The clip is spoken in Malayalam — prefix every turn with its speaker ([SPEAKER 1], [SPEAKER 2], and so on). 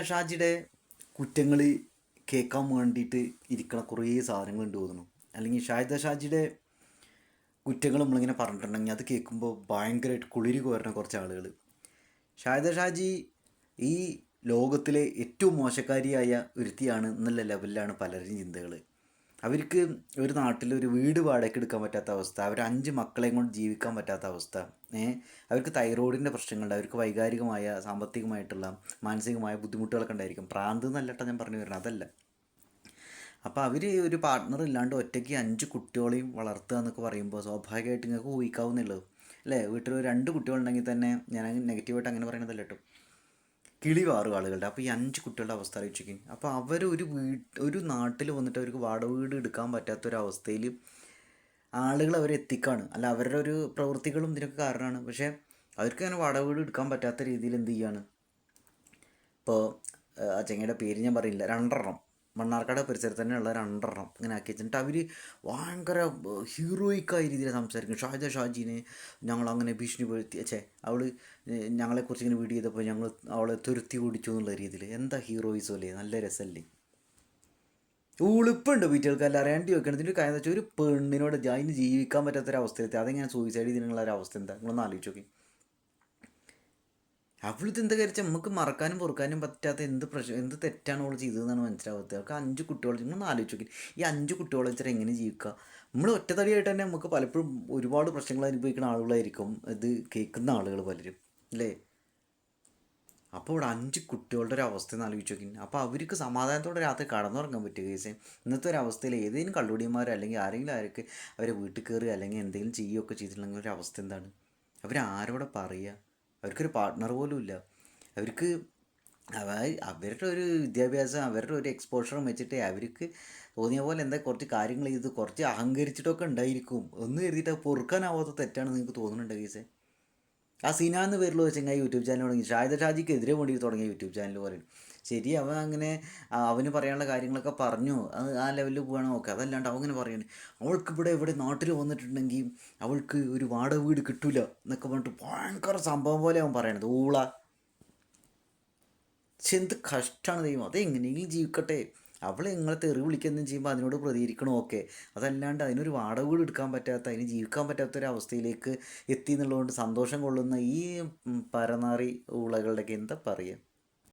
[SPEAKER 1] ഷാജിയുടെ കുറ്റങ്ങൾ കേൾക്കാൻ വേണ്ടിയിട്ട് ഇരിക്കണ കുറേ സാധനങ്ങളുണ്ട് തോന്നുന്നു. അല്ലെങ്കിൽ ഷാജിയുടെ കുറ്റങ്ങൾ നമ്മളിങ്ങനെ പറഞ്ഞിട്ടുണ്ടെങ്കിൽ അത് കേൾക്കുമ്പോൾ ഭയങ്കരമായിട്ട് കുളിരി കോരുന്ന കുറച്ച് ആളുകൾ. ഷാജി ഈ ലോകത്തിലെ ഏറ്റവും മോശക്കാരിയായ ഒരുത്തിയാണ് എന്നുള്ള ലെവലിലാണ് പലരുടെയും ചിന്തകൾ. അവർക്ക് ഒരു നാട്ടിൽ ഒരു വീട് വാടകയ്ക്ക് എടുക്കാൻ പറ്റാത്ത അവസ്ഥ, അവർ 5 മക്കളെയും കൊണ്ട് ജീവിക്കാൻ പറ്റാത്ത അവസ്ഥ, അവർക്ക് തൈറോയിഡിൻ്റെ പ്രശ്നങ്ങളുണ്ട്, അവർക്ക് വൈകാരികമായ സാമ്പത്തികമായിട്ടുള്ള മാനസികമായ ബുദ്ധിമുട്ടുകളൊക്കെ ഉണ്ടായിരിക്കും. ഭ്രാന്ത് എന്നല്ലട്ട ഞാൻ പറഞ്ഞു വരുന്നത്, അതല്ല. അപ്പോൾ അവർ ഒരു പാർട്ട്ണർ ഇല്ലാണ്ട് ഒറ്റയ്ക്ക് 5 കുട്ടികളെയും വളർത്തുക എന്നൊക്കെ പറയുമ്പോൾ സ്വാഭാവികമായിട്ട് നിങ്ങൾക്ക് ഊഹിക്കാവുന്നുള്ളൂ അല്ലേ. വീട്ടിൽ 2 കുട്ടികളുണ്ടെങ്കിൽ തന്നെ, ഞാൻ നെഗറ്റീവായിട്ട് അങ്ങനെ പറയുന്നതല്ല കേട്ടോ, കിളി 6 ആളുകളുടെ. അപ്പോൾ ഈ 5 കുട്ടികളുടെ അവസ്ഥ ആലോചിക്കും. അപ്പോൾ അവർ ഒരു നാട്ടിൽ വന്നിട്ട് അവർക്ക് വാടക വീട് എടുക്കാൻ പറ്റാത്തൊരവസ്ഥയിൽ ആളുകൾ അവരെ എത്തിക്കാണ്. അല്ല, അവരുടെ ഒരു പ്രവൃത്തികളും ഇതിനൊക്കെ കാരണമാണ്. പക്ഷേ അവർക്ക് അങ്ങനെ വാടക വീട് എടുക്കാൻ പറ്റാത്ത രീതിയിൽ എന്ത് ചെയ്യാണ്, ഇപ്പോൾ ആ ചെങ്ങയുടെ പേര് ഞാൻ പറയില്ല, 2 മണ്ണാർക്കാട് പരിസരത്ത് തന്നെയുള്ള 2 ഇങ്ങനെ ആക്കി വെച്ചിട്ട് അവർ ഭയങ്കര ഹീറോയിക്കായ രീതിയിൽ സംസാരിക്കും. ഷാജിനെ ഞങ്ങൾ അങ്ങനെ ഭീഷണിപ്പെടുത്തി, അവൾ ഞങ്ങളെക്കുറിച്ച് ഇങ്ങനെ വീഡിയോ ചെയ്തപ്പോൾ ഞങ്ങൾ അവളെ തുരുത്തി ഓടിച്ചു എന്നുള്ള രീതിയിൽ. എന്താ ഹീറോയിസം അല്ലേ, നല്ല രസമല്ലേ. ഉളുപ്പുണ്ട് വീട്ടുകൾക്കെല്ലാം അറിയാണ്ട് വെക്കണം. ഇതിൻ്റെ കാര്യം എന്താ വെച്ചാൽ, ഒരു പെണ്ണിനോട് അതിന് ജീവിക്കാൻ പറ്റാത്തൊരവസ്ഥയിലെത്തി അതെങ്ങനെ സൂയിസൈഡ് ചെയ്തിട്ടുള്ള ഒരു അവസ്ഥ എന്താ നിങ്ങളൊന്ന് ആലോചിച്ച് നോക്കി. അവളിത് എന്താ കഴിച്ചാൽ നമുക്ക് മറക്കാനും പൊറുക്കാനും പറ്റാത്ത എന്ത് തെറ്റാണ് അവൾ ചെയ്തതെന്നാണ് മനസ്സിലാവാത്തത്. അവൾക്ക് 5 കുട്ടികൾ, നിങ്ങളൊന്ന് ആലോചിച്ച് നോക്കി. ഈ 5 കുട്ടികളെ വെച്ചാൽ എങ്ങനെ ജീവിക്കുക? നമ്മൾ ഒറ്റത്തടിയായിട്ട് തന്നെ നമുക്ക് പലപ്പോഴും ഒരുപാട് പ്രശ്നങ്ങൾ അനുഭവിക്കുന്ന ആളുകളായിരിക്കും ഇത് കേൾക്കുന്ന ആളുകൾ പലരും, അല്ലേ. അപ്പോൾ ഇവിടെ 5 കുട്ടികളുടെ ഒരു അവസ്ഥ എന്ന് ആലോചിച്ച് നോക്കി. അപ്പോൾ അവർക്ക് സമാധാനത്തോടെ രാത്രി കടന്നുറങ്ങാൻ പറ്റുക കേസ്. ഇന്നത്തെ ഒരു അവസ്ഥയിൽ ഏതെങ്കിലും കള്ളുടിയന്മാർ അല്ലെങ്കിൽ ആരെങ്കിലും ആർക്ക് അവരെ വീട്ടിൽ കയറുക അല്ലെങ്കിൽ എന്തെങ്കിലും ചെയ്യുകയൊക്കെ ചെയ്തിട്ടുണ്ടെങ്കിൽ ഒരു അവസ്ഥ എന്താണ്? അവരാരോടെ പറയുക? അവർക്കൊരു പാർട്ട്ണർ പോലും ഇല്ല. അവർക്ക് അവരുടെ ഒരു വിദ്യാഭ്യാസം, അവരുടെ ഒരു എക്സ്പോഷറും വെച്ചിട്ട് അവർക്ക് തോന്നിയ പോലെ എന്താ കുറച്ച് കാര്യങ്ങൾ ചെയ്ത് കുറച്ച് അഹങ്കരിച്ചിട്ടൊക്കെ ഉണ്ടായിരിക്കും. ഒന്ന് കരുതിയിട്ട് പൊറുക്കാനാവാത്ത തെറ്റാണ് നിങ്ങൾക്ക് തോന്നുന്നുണ്ട് കേസേ. ആ സിനാന്ന് പേരിലുള്ള ചെങ്ങായി യൂട്യൂബ് ചാനൽ തുടങ്ങി, ഷാജിക്കെതിരെ വേണ്ടി തുടങ്ങിയ യൂട്യൂബ് ചാനൽ പറയും. ശരി, അവൻ അങ്ങനെ അവന് പറയാനുള്ള കാര്യങ്ങളൊക്കെ പറഞ്ഞു, അത് ആ ലെവലിൽ പോകണം നോക്കുക. അതല്ലാണ്ട് അവൻ ഇങ്ങനെ പറയാണ് അവൾക്ക് ഇവിടെ നാട്ടിൽ വന്നിട്ടുണ്ടെങ്കിൽ അവൾക്ക് ഒരു വാടക വീട് കിട്ടൂല എന്നൊക്കെ പറഞ്ഞിട്ട് ഭയങ്കര സംഭവം പോലെ അവൻ പറയണത്. ഊള, പക്ഷെ എന്ത് കഷ്ടമാണ് ദൈവം. അതെങ്ങനെയെങ്കിലും ജീവിക്കട്ടെ. അവൾ നിങ്ങളെ തെറി വിളിക്കുകയെന്നും ചെയ്യുമ്പോൾ അതിനോട് പ്രതികരിക്കണം, ഓക്കെ. അതല്ലാണ്ട് അതിനൊരു വാടക വീട് എടുക്കാൻ പറ്റാത്ത, അതിന് ജീവിക്കാൻ പറ്റാത്തൊരവസ്ഥയിലേക്ക് എത്തി എന്നുള്ളതുകൊണ്ട് സന്തോഷം കൊള്ളുന്ന ഈ പരനാറി ഊളകളുടെയൊക്കെ എന്താ പറയുക.